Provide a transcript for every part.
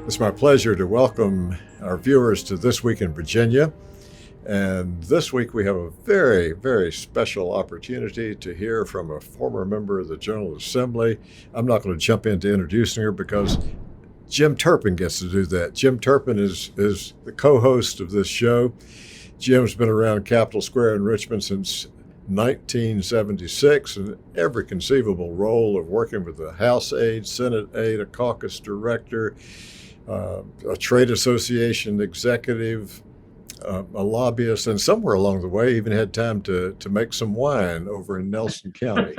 It's my pleasure to welcome our viewers to This Week in Virginia. And this week we have a very, very special opportunity to hear from a former member of the General Assembly. I'm not going to jump into introducing her because Jim Turpin gets to do that. Jim Turpin is the co-host of this show. Jim's been around Capitol Square in Richmond since 1976 in every conceivable role of working with the House aide, Senate aide, a caucus director, a trade association executive, a lobbyist, and somewhere along the way even had time to make some wine over in Nelson County.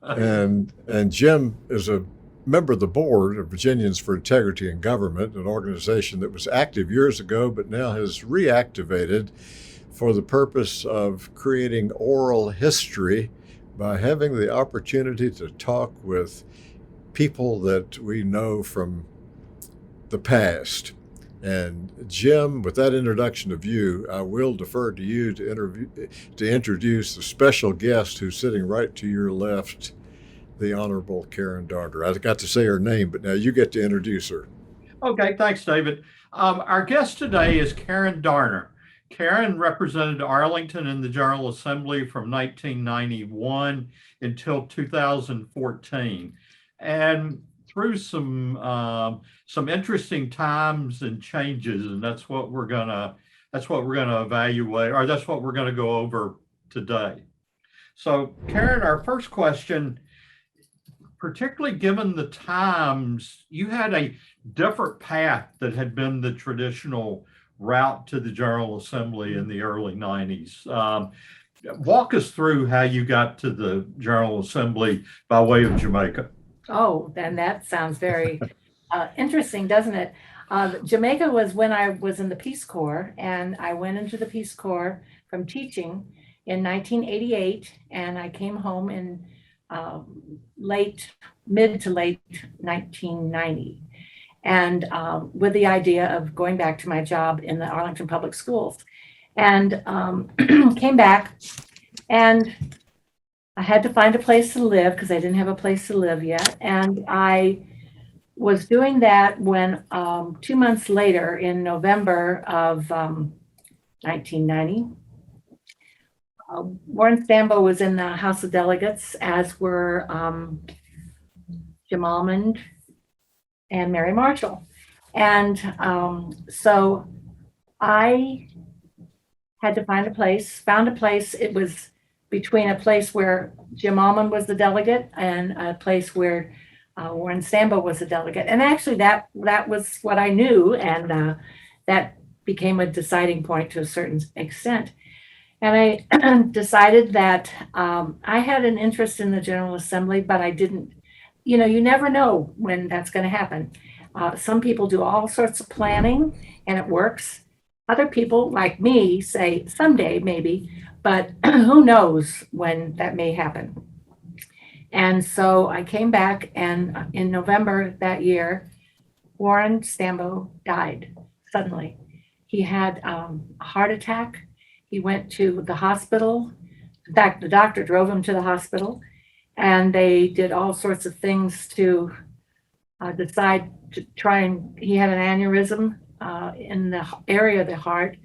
And Jim is a member of the board of Virginians for Integrity in Government, an organization that was active years ago but now has reactivated for the purpose of creating oral history by having the opportunity to talk with people that we know from the past. And Jim, with that introduction of you, I will defer to you to introduce the special guest who's sitting right to your left, the Honorable Karen Darter. I got to say her name, but now you get to introduce her. Okay, thanks, David. Our guest today is Karen Darter. Karen represented Arlington in the General Assembly from 1991 until 2014. And through some interesting times and changes, and that's what we're gonna evaluate, or that's what we're gonna go over today. So, Karen, our first question, particularly given the times, you had a different path that had been the traditional route to the General Assembly in the early 90s. Walk us through how you got to the General Assembly by way of Jamaica. Oh, then that sounds very interesting, doesn't it? Jamaica was when I was in the Peace Corps, and I went into the Peace Corps from teaching in 1988, and I came home in mid to late 1990, and with the idea of going back to my job in the Arlington Public Schools, and came back, and I had to find a place to live because I didn't have a place to live yet. And I was doing that when 2 months later, in November of 1990, Warren Stambo was in the House of Delegates, as were Jim Almond and Mary Marshall. And so I had to found a place. It was between a place where Jim Almond was the delegate and a place where Warren Stambo was the delegate. And actually that was what I knew, and that became a deciding point to a certain extent. And I decided that I had an interest in the General Assembly, but I didn't, you never know when that's going to happen. Some people do all sorts of planning and it works. Other people, like me, say someday maybe, but who knows when that may happen. And so I came back, and in November that year, Warren Stambo died suddenly. He had a heart attack. He went to the hospital. In fact, the doctor drove him to the hospital, and they did all sorts of things to decide to try and, he had an aneurysm in the area of the heart,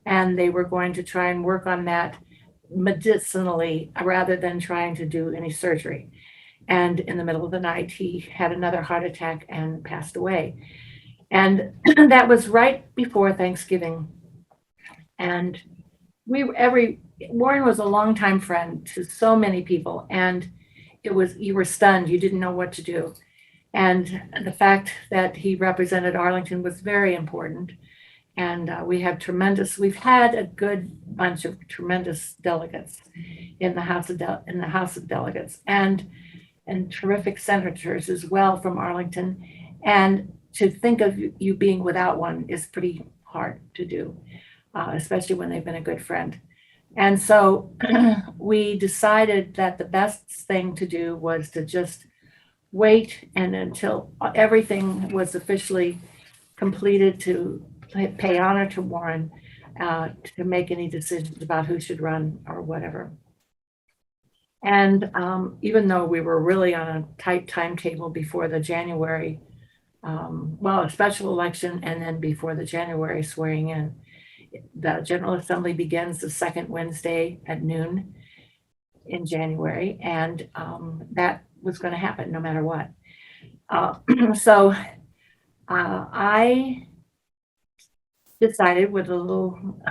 and they were going to try and work on that medicinally rather than trying to do any surgery. And in the middle of the night, he had another heart attack and passed away. And that was right before Thanksgiving. And Warren was a longtime friend to so many people, and you were stunned. You didn't know what to do. And the fact that he represented Arlington was very important. And we've had a good bunch of tremendous delegates in the House of Delegates, and terrific senators as well from Arlington. And to think of you being without one is pretty hard to do, especially when they've been a good friend. And so we decided that the best thing to do was to just wait and until everything was officially completed to pay honor to Warren, to make any decisions about who should run or whatever. And even though we were really on a tight timetable before the January well, a special election and then before the January swearing in. The General Assembly begins the second Wednesday at noon in January, and that was going to happen no matter what. So I decided, with a little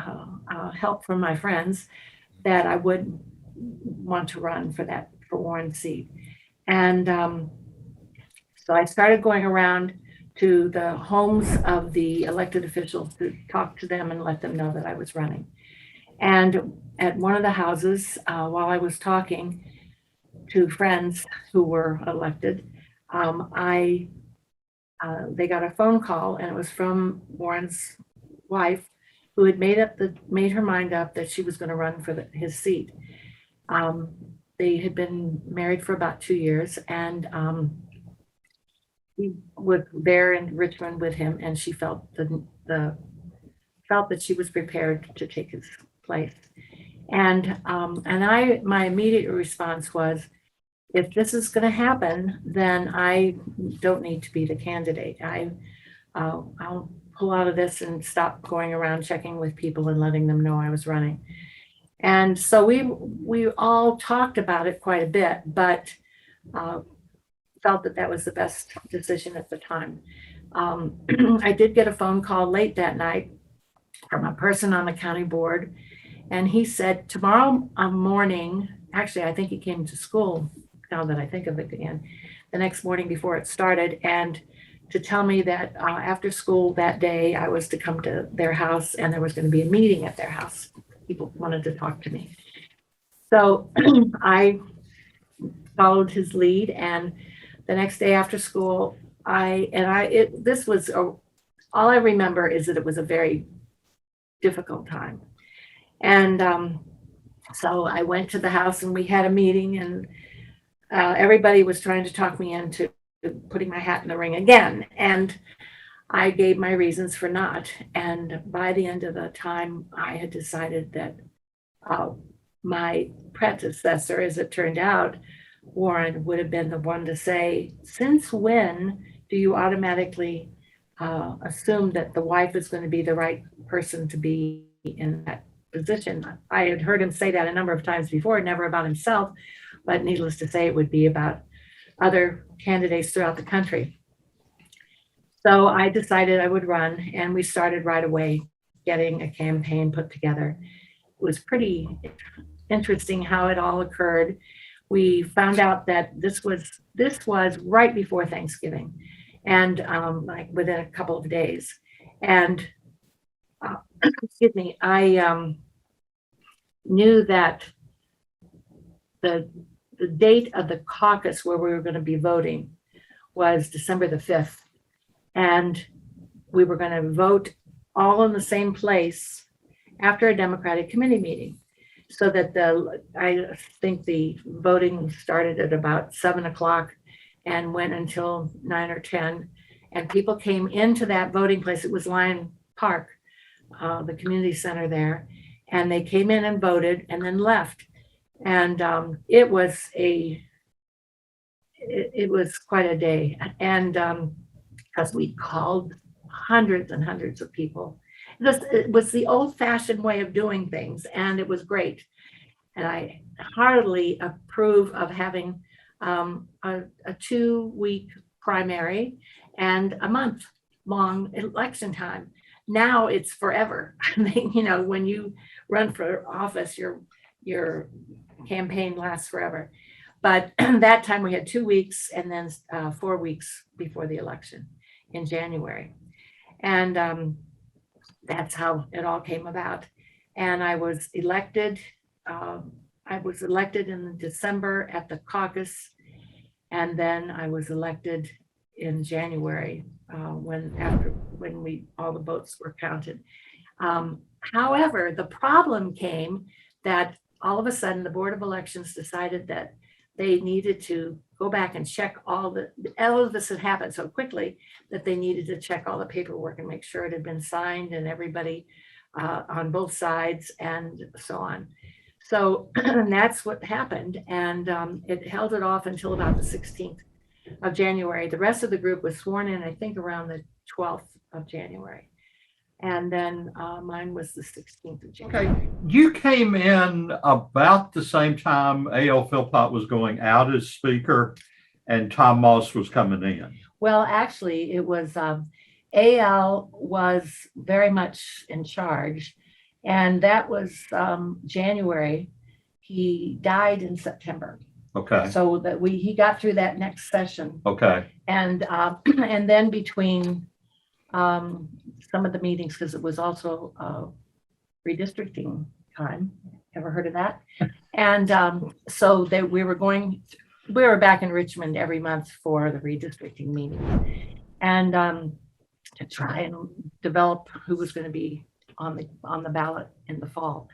help from my friends, that I would want to run for Warren's seat. And so I started going around to the homes of the elected officials to talk to them and let them know that I was running. And at one of the houses, while I was talking to friends who were elected, they got a phone call, and it was from Warren's wife, who had made her mind up that she was going to run for his seat. They had been married for about 2 years, and he was there in Richmond with him, and she felt that she was prepared to take his place. And my immediate response was, if this is going to happen, then I don't need to be the candidate. I'll pull out of this and stop going around checking with people and letting them know I was running. And so we all talked about it quite a bit, but felt that was the best decision at the time. I did get a phone call late that night from a person on the county board, and he said, tomorrow morning, actually, I think he came to school, now that I think of it again, the next morning before it started, and to tell me that after school that day, I was to come to their house, and there was going to be a meeting at their house. People wanted to talk to me. So I followed his lead, and the next day after school, all I remember is that it was a very difficult time. And so I went to the house, and we had a meeting, and everybody was trying to talk me into putting my hat in the ring again. And I gave my reasons for not. And by the end of the time, I had decided that my predecessor, as it turned out, Warren, would have been the one to say, since when do you automatically assume that the wife is going to be the right person to be in that position? I had heard him say that a number of times before, never about himself, but needless to say, it would be about other candidates throughout the country. So I decided I would run, and we started right away getting a campaign put together. It was pretty interesting how it all occurred. We found out that this was right before Thanksgiving, and like within a couple of days. And excuse me, I knew that the date of the caucus where we were going to be voting was December the 5th. And we were going to vote all in the same place after a Democratic committee meeting. So that I think the voting started at about 7:00 and went until 9 or 10. And people came into that voting place. It was Lyon Park, the community center there. And they came in and voted and then left. And it was quite a day. And because we called hundreds and hundreds of people. It was the old-fashioned way of doing things, and it was great. And I heartily approve of having a 2-week primary and a month-long election time. Now it's forever. I mean, when you run for office, your campaign lasts forever. But that time we had 2 weeks, and then 4 weeks before the election in January. And that's how it all came about. And I was elected. In December at the caucus, and then I was elected in January when all the votes were counted. However, the problem came that all of a sudden the Board of Elections decided that they needed to go back and check all of this had happened so quickly that they needed to check all the paperwork and make sure it had been signed and everybody on both sides and so on. So that's what happened. And it held it off until about the 16th of January. The rest of the group was sworn in, I think, around the 12th of January. And then mine was the 16th of January. Okay, you came in about the same time A.L. Philpott was going out as speaker and Tom Moss was coming in. Well, actually, it was A.L. was very much in charge, and that was January. He died in September. Okay, So that he got through that next session. okay, And then between some of the meetings, because it was also redistricting time. Ever heard of that? And so that we were back in Richmond every month for the redistricting meeting, and to try and develop who was going to be on the ballot in the fall.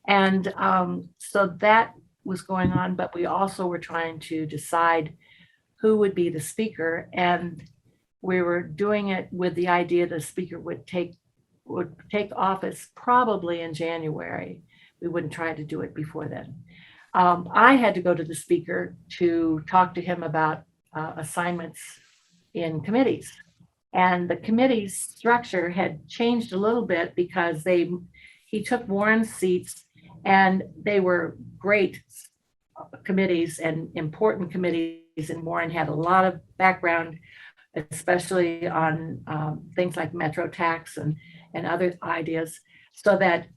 And so that was going on, but we also were trying to decide who would be the speaker, and we were doing it with the idea the speaker would take office probably in January. We wouldn't try to do it before then. I had to go to the speaker to talk to him about assignments in committees. And the committee's structure had changed a little bit because he took Warren's seats, and they were great committees and important committees. And Warren had a lot of background, especially on things like Metro tax and other ideas, so that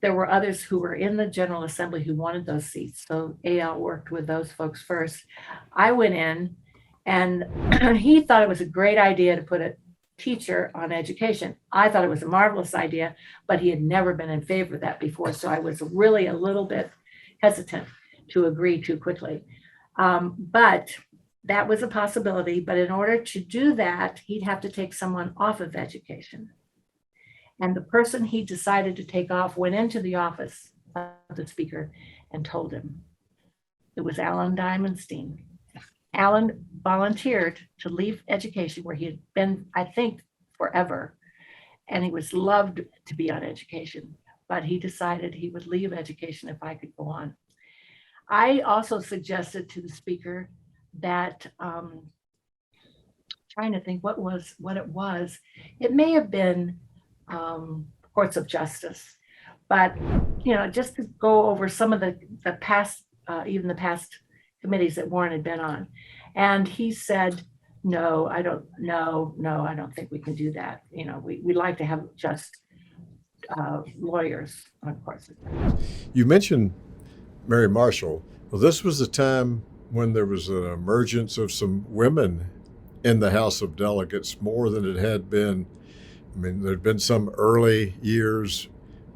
there were others who were in the General Assembly who wanted those seats. So AL worked with those folks first. I went in, and he thought it was a great idea to put a teacher on education. I thought it was a marvelous idea, but he had never been in favor of that before. So I was really a little bit hesitant to agree too quickly. But that was a possibility. But in order to do that, he'd have to take someone off of education. And the person he decided to take off went into the office of the speaker and told him. It was Alan Diamondstein. Alan volunteered to leave education, where he had been, I think, forever. And he was loved to be on education, but he decided he would leave education if I could go on. I also suggested to the speaker that, trying to think what it was. It may have been courts of justice, but just to go over some of the past, even the past committees that Warren had been on. And he said, no, I don't think we can do that. We like to have just lawyers on courts. You mentioned Mary Marshall. Well, this was the time when there was an emergence of some women in the House of Delegates, more than it had been. I mean, there'd been some early years,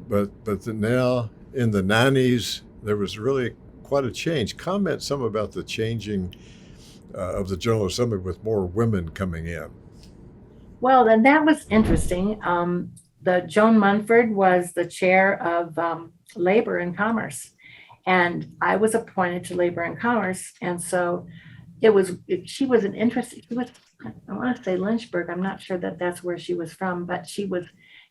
but now in the 90s, there was really quite a change. Comment some about the changing of the General Assembly with more women coming in. Well, then that was interesting. The Joan Munford was the chair of Labor and Commerce, and I was appointed to Labor and Commerce. And so she was an interesting, I want to say Lynchburg. I'm not sure that that's where she was from, but she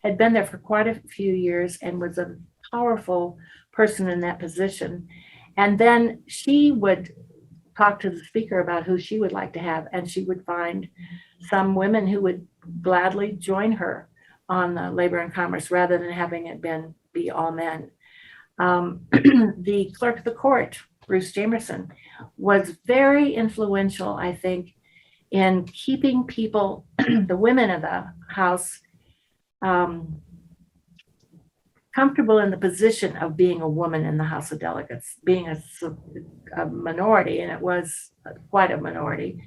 had been there for quite a few years and was a powerful person in that position. And then she would talk to the speaker about who she would like to have, and she would find some women who would gladly join her on the Labor and Commerce rather than having it be all men. The clerk of the court, Bruce Jamerson, was very influential, I think, in keeping people, the women of the House, comfortable in the position of being a woman in the House of Delegates, being a minority, and it was quite a minority.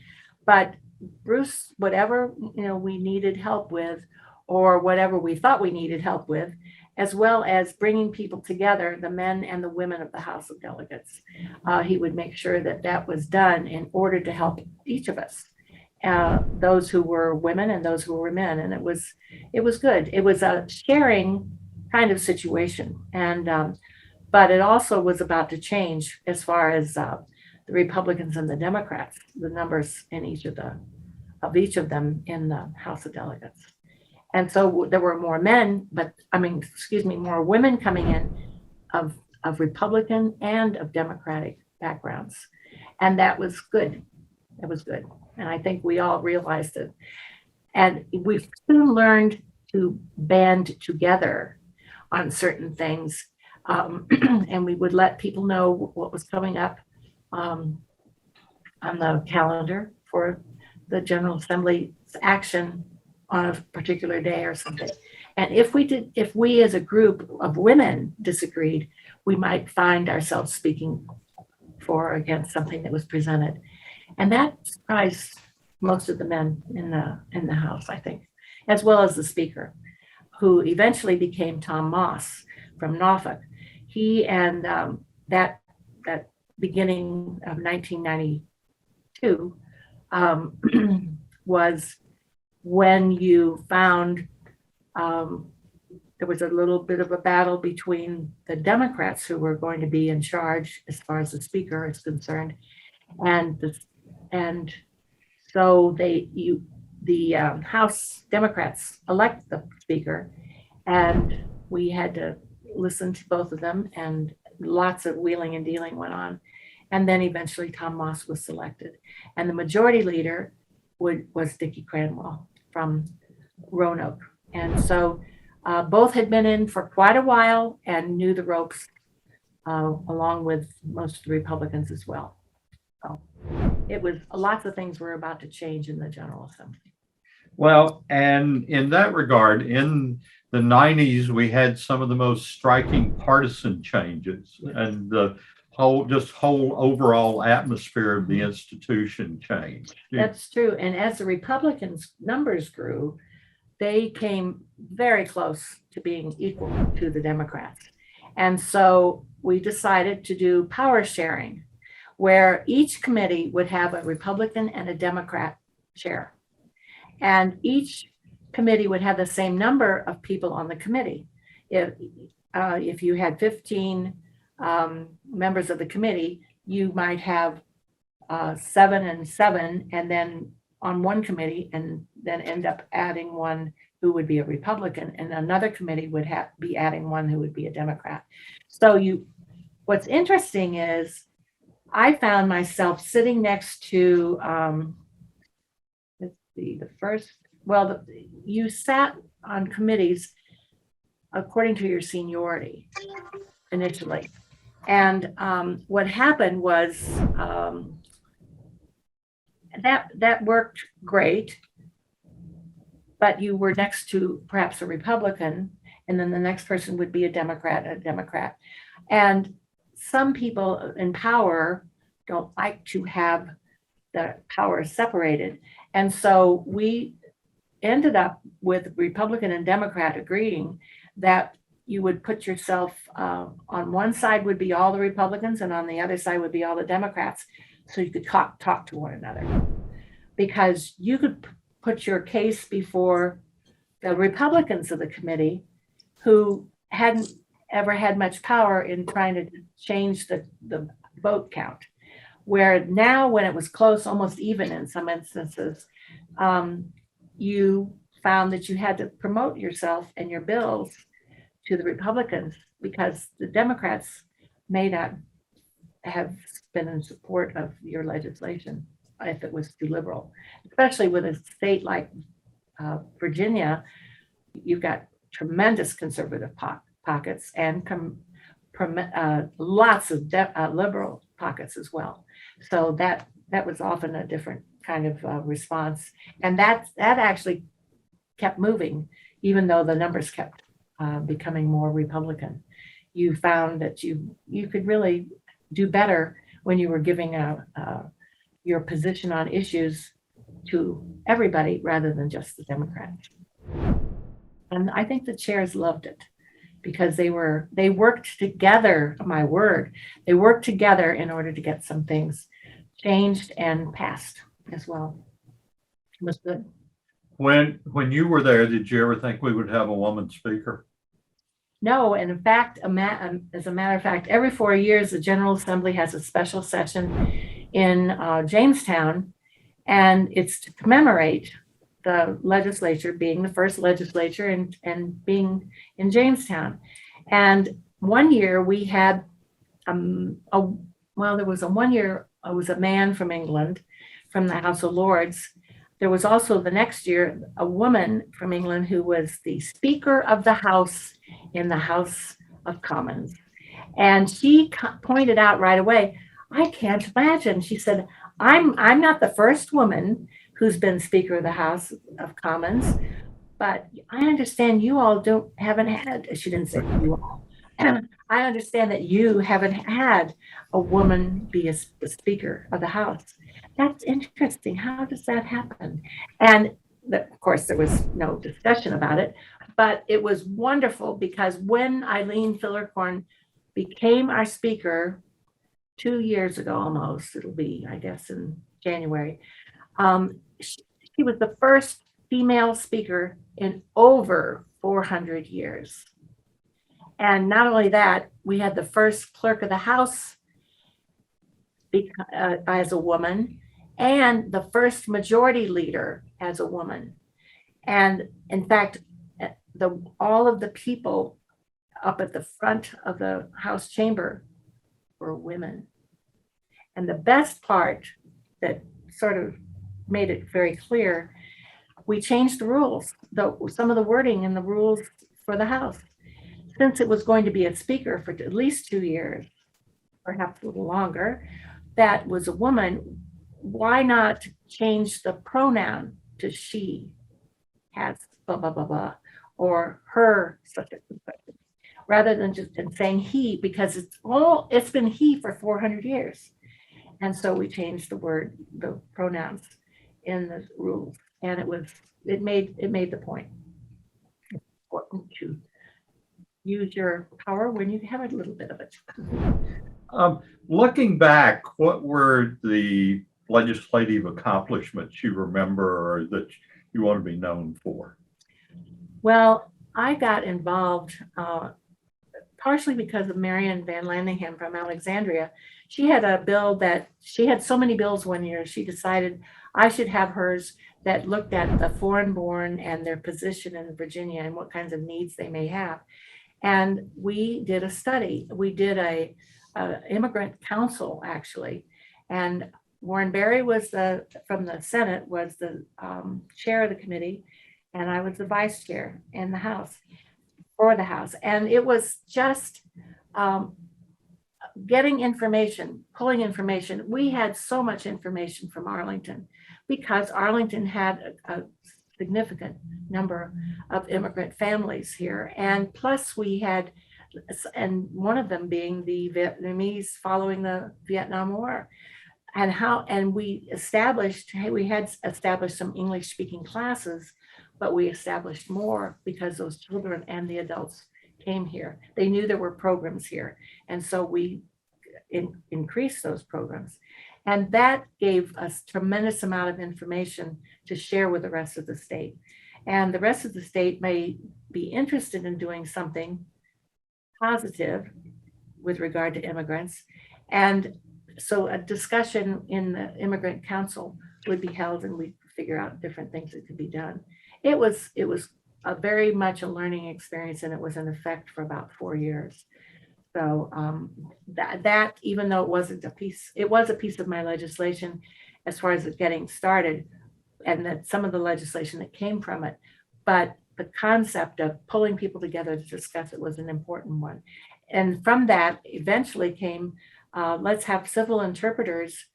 But Bruce, whatever we needed help with, or whatever we thought we needed help with, as well as bringing people together, the men and the women of the House of Delegates, he would make sure that that was done in order to help each of us, those who were women and those who were men. And it was good. It was a sharing kind of situation, and but it also was about to change as far as the Republicans and the Democrats, the numbers in each of them in the House of Delegates. And so there were more more women coming in of Republican and of Democratic backgrounds, and that was good. It was good. And I think we all realized it. And we soon learned to band together on certain things. And we would let people know what was coming up on the calendar for the General Assembly's action on a particular day or something. And if we as a group of women disagreed, we might find ourselves speaking for or against something that was presented. And that surprised most of the men in the House, I think, as well as the Speaker, who eventually became Tom Moss from Norfolk. He and that beginning of 1992 was when you found there was a little bit of a battle between the Democrats who were going to be in charge as far as the Speaker is concerned, and so the House Democrats elect the Speaker, and we had to listen to both of them, and lots of wheeling and dealing went on. And then eventually Tom Moss was selected. And the majority leader was Dickie Cranwell from Roanoke. And so both had been in for quite a while and knew the ropes, along with most of the Republicans as well. So it was lots of things were about to change in the General Assembly. Well, and in that regard, in the 90s, we had some of the most striking partisan changes, and the whole overall atmosphere of the institution changed. That's true. And as the Republicans' numbers grew, they came very close to being equal to the Democrats. And so we decided to do power sharing, where each committee would have a Republican and a Democrat chair. And each committee would have the same number of people on the committee. If you had 15 members of the committee, you might have 7 and 7, and then on one committee, and then end up adding one who would be a Republican, and another committee would be adding one who would be a Democrat. So what's interesting is I found myself sitting next to, let's see, you sat on committees according to your seniority initially. And what happened was that worked great, but you were next to perhaps a Republican, and then the next person would be a Democrat. And some people in power don't like to have the power separated. And so we ended up with Republican and Democrat agreeing that you would put yourself on one side would be all the Republicans, and on the other side would be all the Democrats, so you could talk to one another. Because you could put your case before the Republicans of the committee, who hadn't ever had much power in trying to change the vote count. Where now, when it was close, almost even in some instances, you found that you had to promote yourself and your bills to the Republicans, because the Democrats may not have been in support of your legislation if it was too liberal. Especially with a state like Virginia, you've got tremendous conservative pockets and lots of liberal pockets as well. So that was often a different kind of response, and that actually kept moving, even though the numbers kept becoming more Republican. You found that you could really do better when you were giving your position on issues to everybody rather than just the Democrats. And I think the chairs loved it, because they worked together. My word, they worked together in order to get some things changed and passed as well. It was good. When you were there, did you ever think we would have a woman speaker? No, and in fact, as a matter of fact, every 4 years, the General Assembly has a special session in Jamestown, and it's to commemorate the legislature being the first legislature and being in Jamestown. And one year we had, there was a man from England, from the House of Lords. There was also the next year a woman from England who was the Speaker of the House in the House of Commons. And she pointed out right away, I can't imagine. She said, I'm not the first woman who's been Speaker of the House of Commons, but I understand you all haven't had, she didn't say you all. I understand that you haven't had a woman be a Speaker of the House. That's interesting. How does that happen? And of course, there was no discussion about it, but it was wonderful because when Eileen Fillercorn became our speaker 2 years ago almost, it'll be, I guess, in January, she was the first female speaker in over 400 years. And not only that, we had the first clerk of the House as a woman, and the first majority leader as a woman. And in fact, all of the people up at the front of the House chamber were women. And the best part that sort of made it very clear, we changed the rules, some of the wording in the rules for the House. Since it was going to be a speaker for at least 2 years, perhaps a little longer, that was a woman, why not change the pronoun to she has blah, blah, blah, blah, or her such and such, rather than just saying he, because it's been he for 400 years. And so we changed the pronouns in the rules, and it made the point. It's important to use your power when you have a little bit of it. Looking back, what were the legislative accomplishments you remember or that you want to be known for? Well, I got involved partially because of Marion Van Landingham from Alexandria. She had a bill she had so many bills one year, she decided I should have hers that looked at the foreign born and their position in Virginia and what kinds of needs they may have. And we did a study. We did a immigrant council, actually. And Warren Berry was from the Senate, was the chair of the committee, and I was the vice chair in the House, for the House. And it was just getting information, pulling information. We had so much information from Arlington because Arlington had a significant number of immigrant families here. And plus we had, and one of them being the Vietnamese following the Vietnam War. And we had established some English speaking classes, but we established more because those children and the adults came here. They knew there were programs here. And so we increased those programs. And that gave us tremendous amount of information to share with the rest of the state. And the rest of the state may be interested in doing something positive with regard to immigrants. And so a discussion in the Immigrant Council would be held and we'd figure out different things that could be done. It was a very much a learning experience, and it was in effect for about 4 years. So that even though it was a piece of my legislation as far as it getting started, and that some of the legislation that came from it, but the concept of pulling people together to discuss it was an important one. And from that eventually came, let's have civil interpreters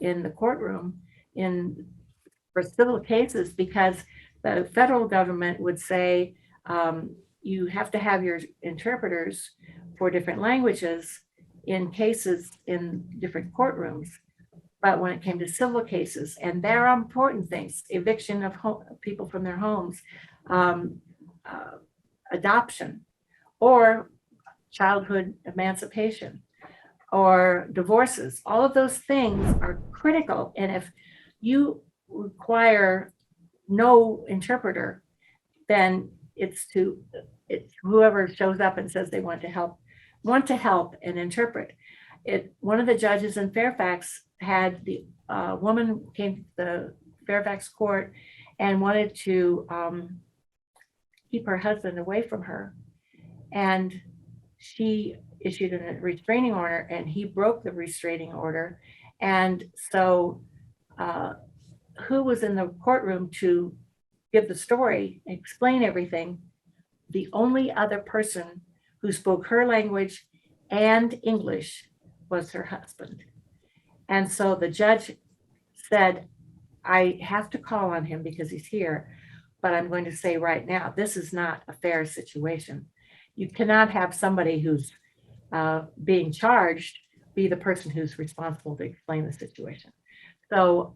in the courtroom for civil cases, because the federal government would say, you have to have your interpreters for different languages in cases in different courtrooms. But when it came to civil cases, and there are important things, eviction of people from their homes, adoption, or childhood emancipation, or divorces, all of those things are critical. And if you require no interpreter, then it's whoever shows up and says they want to help and interpret. One of the judges in Fairfax had the woman came to the Fairfax court and wanted to keep her husband away from her. And she issued a restraining order, and he broke the restraining order. And so who was in the courtroom to give the story, explain everything, the only other person who spoke her language and English was her husband. And so the judge said, I have to call on him because he's here, but I'm going to say right now, this is not a fair situation. You cannot have somebody who's being charged be the person who's responsible to explain the situation. So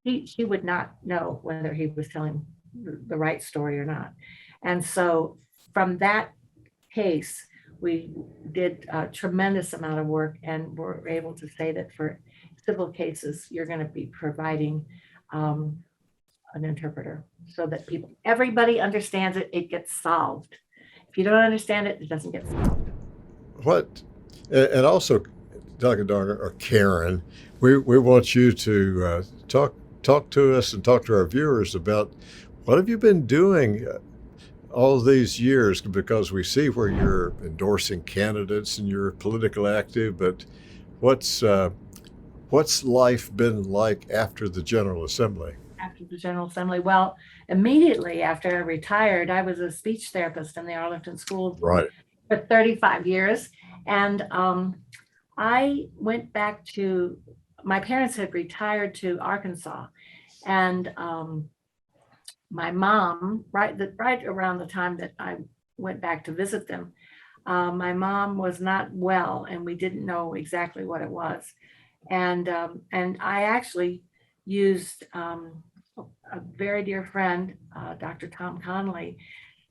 she would not know whether he was telling the right story or not. And so from that case, we did a tremendous amount of work and were able to say that for civil cases, you're going to be providing an interpreter so that everybody understands it, it gets solved. If you don't understand it, it doesn't get solved. And also, Dr. Darner or Karen, we want you to talk to us and talk to our viewers about what have you been doing all these years, because we see where you're endorsing candidates and you're politically active, but what's life been like after the General Assembly? After the General Assembly, well, immediately after I retired, I was a speech therapist in the Arlington School Right. for 35 years. And I went back to, my parents had retired to Arkansas. And my mom, right around the time that I went back to visit them, my mom was not well and we didn't know exactly what it was. And I actually used a very dear friend, Dr. Tom Connolly,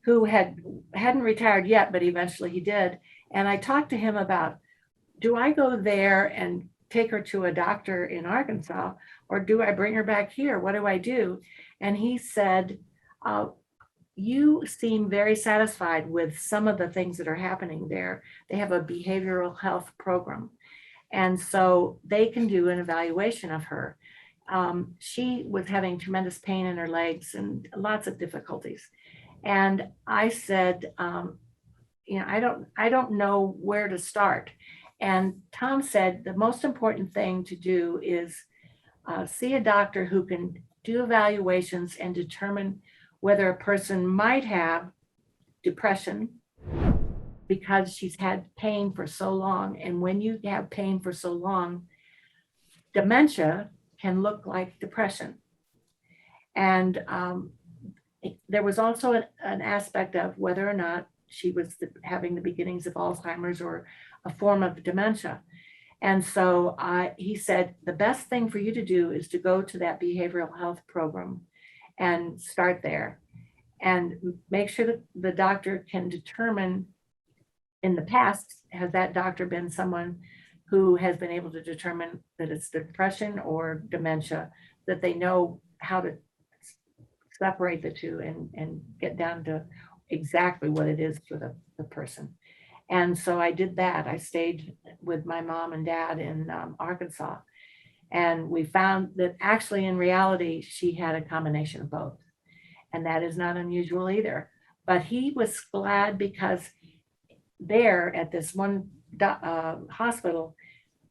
who hadn't retired yet, but eventually he did. And I talked to him about, do I go there and take her to a doctor in Arkansas, or do I bring her back here? What do I do? And he said, you seem very satisfied with some of the things that are happening there. They have a behavioral health program. And so they can do an evaluation of her. She was having tremendous pain in her legs and lots of difficulties. And I said, I don't know where to start. And Tom said, the most important thing to do is see a doctor who can do evaluations and determine whether a person might have depression because she's had pain for so long. And when you have pain for so long, dementia can look like depression. And there was also an aspect of whether or not she was having the beginnings of Alzheimer's or a form of dementia. And so he said, the best thing for you to do is to go to that behavioral health program and start there and make sure that the doctor can determine, in the past, has that doctor been someone who has been able to determine that it's depression or dementia, that they know how to separate the two and get down to exactly what it is for the person. And so I did that. I stayed with my mom and dad in Arkansas. And we found that actually in reality, she had a combination of both. And that is not unusual either. But he was glad because there at this one hospital,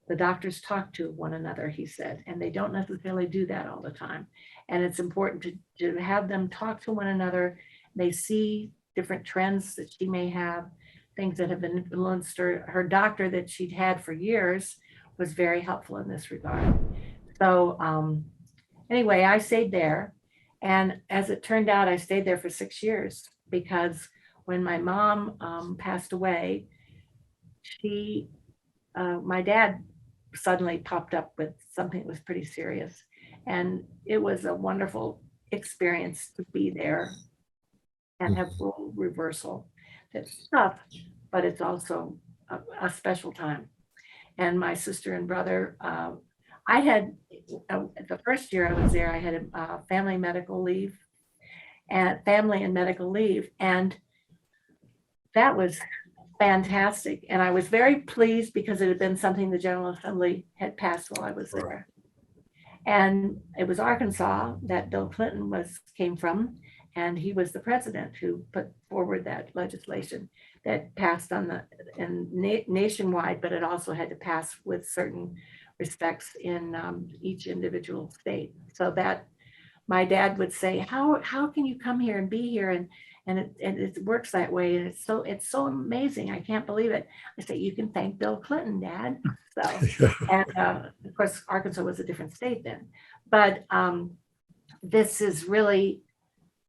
the doctors talk to one another, he said, and they don't necessarily do that all the time. And it's important to have them talk to one another. They see different trends that she may have, things that have influenced her. Her doctor that she'd had for years was very helpful in this regard. So anyway, I stayed there. And as it turned out, I stayed there for 6 years because when my mom passed away, my dad suddenly popped up with something that was pretty serious. And it was a wonderful experience to be there and have full reversal. It's tough, but it's also a special time. And my sister and brother, I had, the first year I was there, I had a family and medical leave. And that was fantastic. And I was very pleased because it had been something the General Assembly had passed while I was there. And it was Arkansas that Bill Clinton came from, and he was the president who put forward that legislation that passed nationwide, but it also had to pass with certain respects in each individual state. So that my dad would say, how can you come here and be here? And it works that way. And it's so amazing. I can't believe it. I say, you can thank Bill Clinton, Dad. So, and of course, Arkansas was a different state then. But this is really,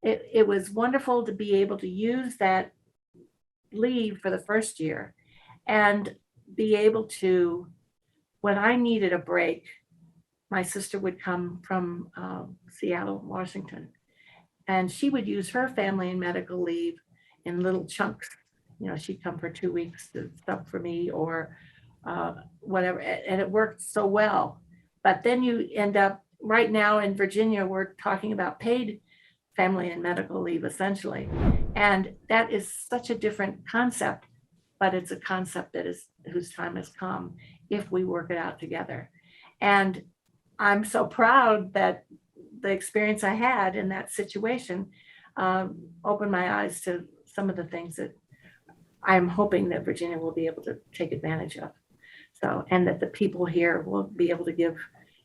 it was wonderful to be able to use that leave for the first year and be able to, when I needed a break, my sister would come from Seattle, Washington, and she would use her family and medical leave in little chunks. You know, she'd come for 2 weeks to sub for me or whatever, and it worked so well. But then you end up, right now in Virginia, we're talking about paid family and medical leave essentially. And that is such a different concept, but it's a concept that is, whose time has come if we work it out together. And I'm so proud that the experience I had in that situation opened my eyes to some of the things that I'm hoping that Virginia will be able to take advantage of. So, and that the people here will be able to give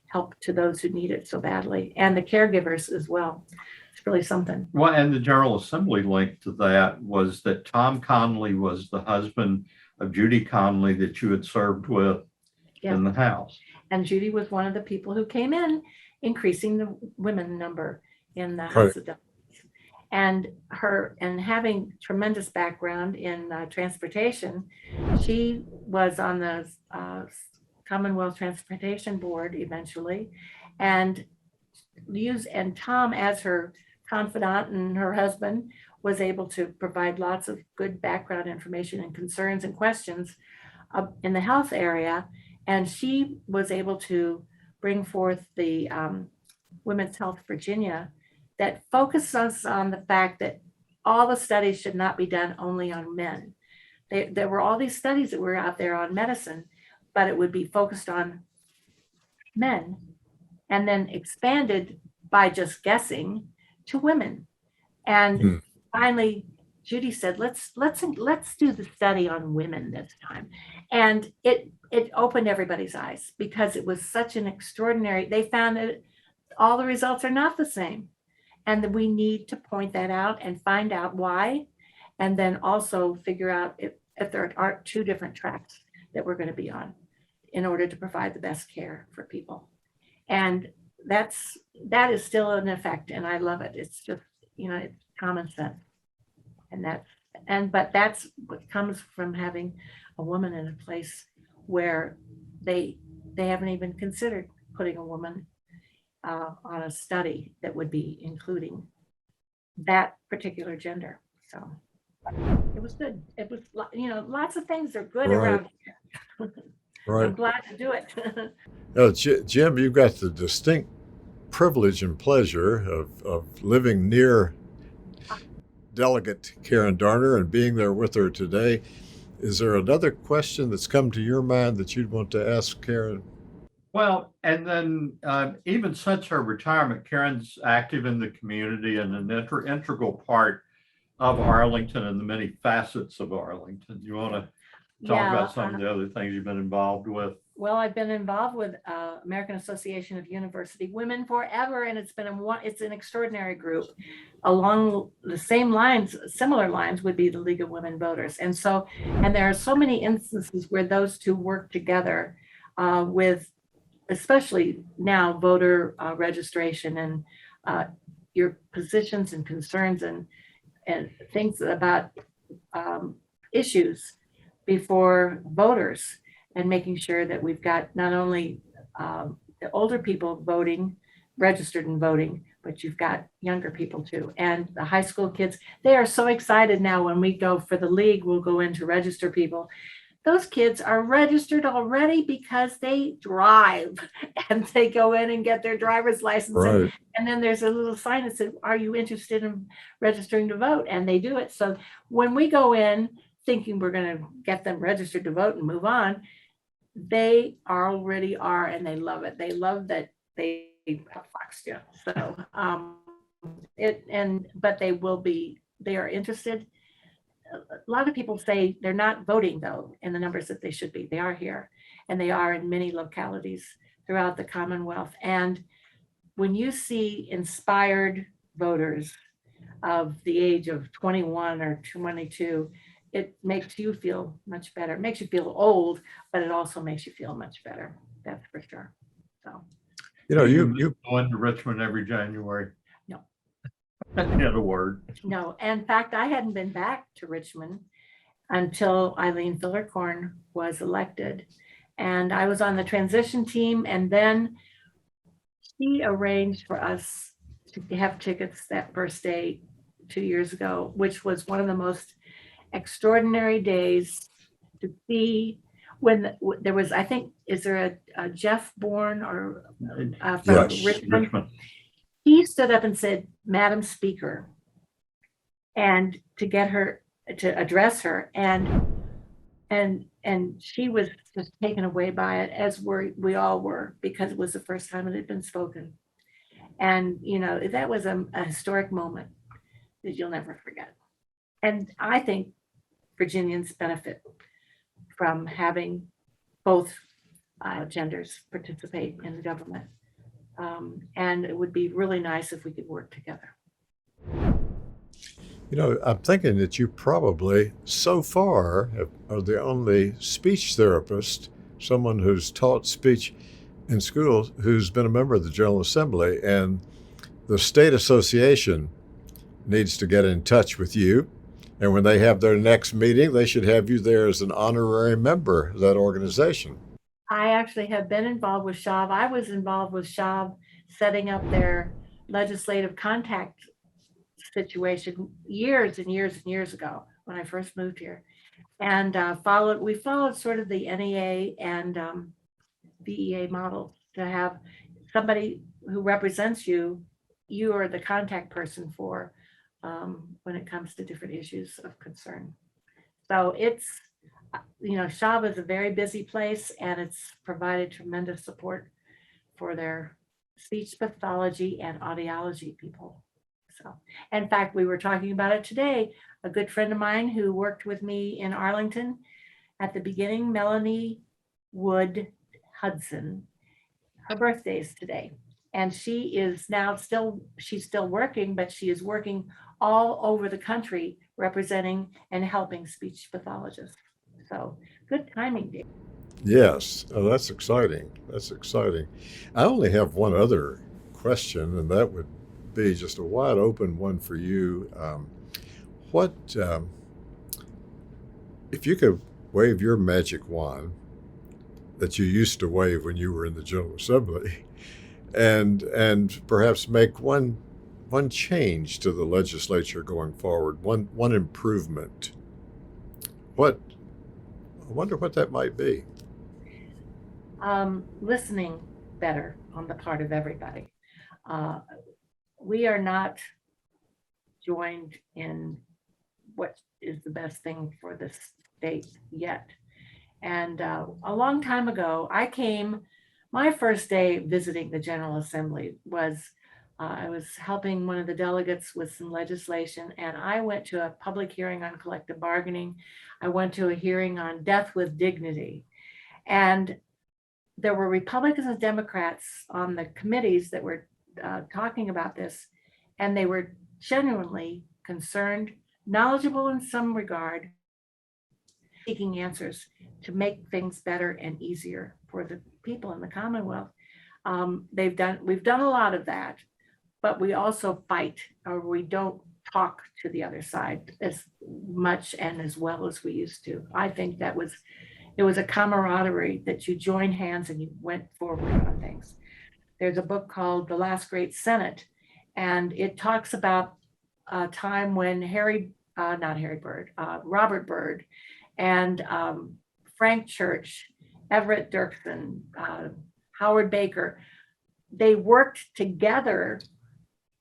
help to those who need it so badly, and the caregivers as well. It's really something. Well, and the General Assembly link to that was that Tom Conley was the husband of Judy Conley that you had served with in the House. And Judy was one of the people who came in, increasing the women number in the House of Delegates. And having tremendous background in transportation, she was on the Commonwealth Transportation Board eventually, and Tom, as her confidant and her husband, was able to provide lots of good background information and concerns and questions in the health area. And she was able to bring forth the Women's Health Virginia that focuses on the fact that all the studies should not be done only on men. There were all these studies that were out there on medicine, but it would be focused on men and then expanded by just guessing to women. And finally, Judy said, let's do the study on women this time. And it opened everybody's eyes because it was such an extraordinary, they found that all the results are not the same. And that we need to point that out and find out why. And then also figure out if there are 2 different tracks that we're going to be on in order to provide the best care for people. And that is still in effect. And I love it. It's just, it's common sense. But that's what comes from having a woman in a place where they haven't even considered putting a woman on a study that would be including that particular gender. So it was good. It was, lots of things are good around here. I'm glad to do it. Jim, you've got the distinct privilege and pleasure of living near Delegate Karen Darner and being there with her today. Is there another question that's come to your mind that you'd want to ask Karen? Well, and then even since her retirement, Karen's active in the community and an integral part of Arlington and the many facets of Arlington. You want to talk about some of the other things you've been involved with? Well, I've been involved with American Association of University Women forever, and it's an extraordinary group. Along the same lines, similar lines would be the League of Women Voters. And there are so many instances where those two work together with, especially now, voter registration and your positions and concerns and things about issues before voters, and making sure that we've got not only the older people voting, registered and voting, but you've got younger people too. And the high school kids, they are so excited now. When we go for the league, we'll go in to register people. Those kids are registered already because they drive and they go in and get their driver's license. Right. And then there's a little sign that says, are you interested in registering to vote? And they do it. So when we go in thinking we're going to get them registered to vote and move on, they already are, and they love it. They love that they have Fox. Yeah. So but they are interested. a lot of people say they're not voting though in the numbers that they should be. They are here, and they are in many localities throughout the Commonwealth. And when you see inspired voters of the age of 21 or 22, it makes you feel much better. It makes you feel old, but it also makes you feel much better. That's for sure. So, You know, you going to Richmond every January? No. In a word. no, in fact, I hadn't been back to Richmond until Eileen Fillercorn was elected. And I was on the transition team, and then she arranged for us to have tickets that first day 2 years ago, which was one of the most extraordinary days to see when there was, I think, is there a Jeff Bourne or from Yes. Richmond? He stood up and said, "Madam Speaker," and to get her to address her, and she was just taken away by it, as we all were, because it was the first time it had been spoken. And you know, that was a historic moment that you'll never forget. And I think Virginians benefit from having both genders participate in the government. And it would be really nice if we could work together. You know, I'm thinking that you probably, so far, are the only speech therapist, someone who's taught speech in schools, who's been a member of the General Assembly. And the state association needs to get in touch with you. And when they have their next meeting, they should have you there as an honorary member of that organization. I actually have been involved with SHAV. I was involved with SHAV setting up their legislative contact situation years and years and years ago when I first moved here, and we followed sort of the NEA and VEA model to have somebody who represents you. You are the contact person for when it comes to different issues of concern. So it's, you know, SHAV is a very busy place, and it's provided tremendous support for their speech pathology and audiology people. So, in fact, we were talking about it today. A good friend of mine who worked with me in Arlington at the beginning, Melanie Wood Hudson, her birthday is today. And she is now she's still working, but she is working all over the country representing and helping speech pathologists. So good timing, Dave. Yes. Oh, that's exciting. That's exciting. I only have one other question, and that would be just a wide open one for you. If you could wave your magic wand that you used to wave when you were in the General Assembly, and perhaps make one change to the legislature going forward, one improvement, I wonder what that might be. Listening better on the part of everybody. We are not joined in what is the best thing for the state yet. And a long time ago, my first day visiting the General Assembly was, I was helping one of the delegates with some legislation, and I went to a public hearing on collective bargaining. I went to a hearing on death with dignity. And there were Republicans and Democrats on the committees that were talking about this, and they were genuinely concerned, knowledgeable in some regard, seeking answers to make things better and easier for the people in the Commonwealth. We've done a lot of that, but we also fight, or we don't talk to the other side as much and as well as we used to. I think it was a camaraderie that you joined hands and you went forward on things. There's a book called The Last Great Senate, and it talks about a time when Robert Byrd and Frank Church, Everett Dirksen, Howard Baker, they worked together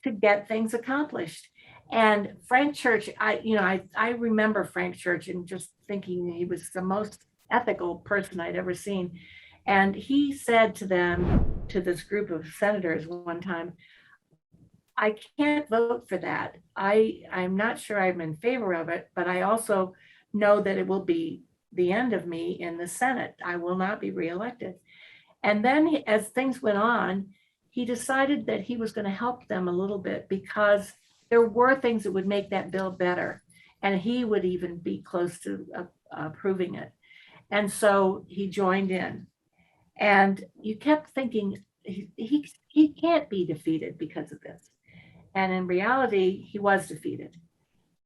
to get things accomplished. And Frank Church, I remember Frank Church and just thinking he was the most ethical person I'd ever seen. And he said to this group of senators one time, I can't vote for that. I'm not sure I'm in favor of it, but I also know that it will be the end of me in the Senate. I will not be reelected. And then as things went on, he decided that he was going to help them a little bit because there were things that would make that bill better. And he would even be close to approving it. And so he joined in. And you kept thinking, he can't be defeated because of this. And in reality, he was defeated.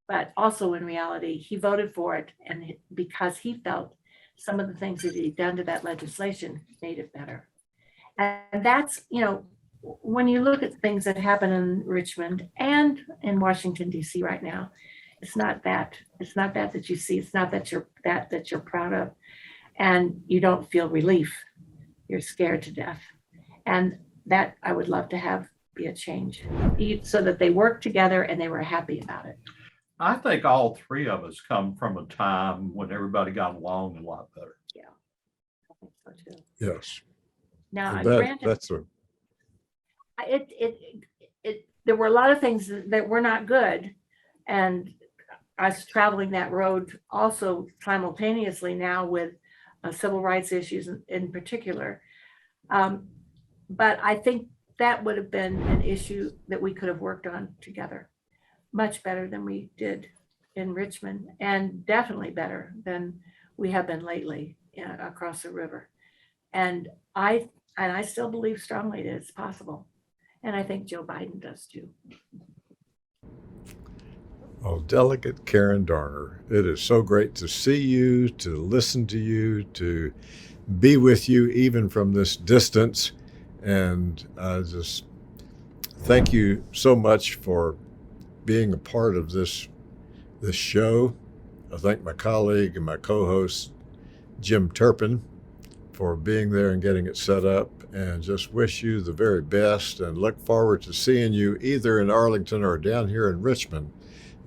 But also in reality, he voted for it. And because he felt some of the things that he'd done to that legislation made it better. And that's, when you look at things that happen in Richmond and in Washington, D.C. right now, it's not that that you see. It's not that you're proud of. And you don't feel relief. You're scared to death. And that I would love to have be a change so that they worked together and they were happy about it. I think all three of us come from a time when everybody got along a lot better. Yeah, I think so too. Yes. Now, That, granted, there were a lot of things that were not good, and I was traveling that road also simultaneously now with civil rights issues in particular. But I think that would have been an issue that we could have worked on together much better than we did in Richmond, and definitely better than we have been lately across the river. And I still believe strongly that it's possible. And I think Joe Biden does too. Oh, Delegate Karen Darner, it is so great to see you, to listen to you, to be with you even from this distance. And I just thank you so much for being a part of this show. I thank my colleague and my co-host, Jim Turpin, for being there and getting it set up, and just wish you the very best and look forward to seeing you either in Arlington or down here in Richmond.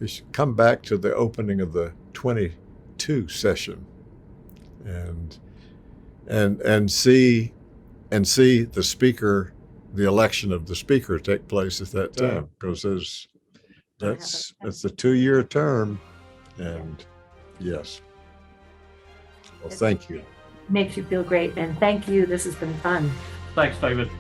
You should come back to the opening of the 22 session and see the speaker, the election of the speaker take place at that time, because that's a 2-year term. And yes. Well, thank you. Makes you feel great. And thank you. This has been fun. Thanks, David.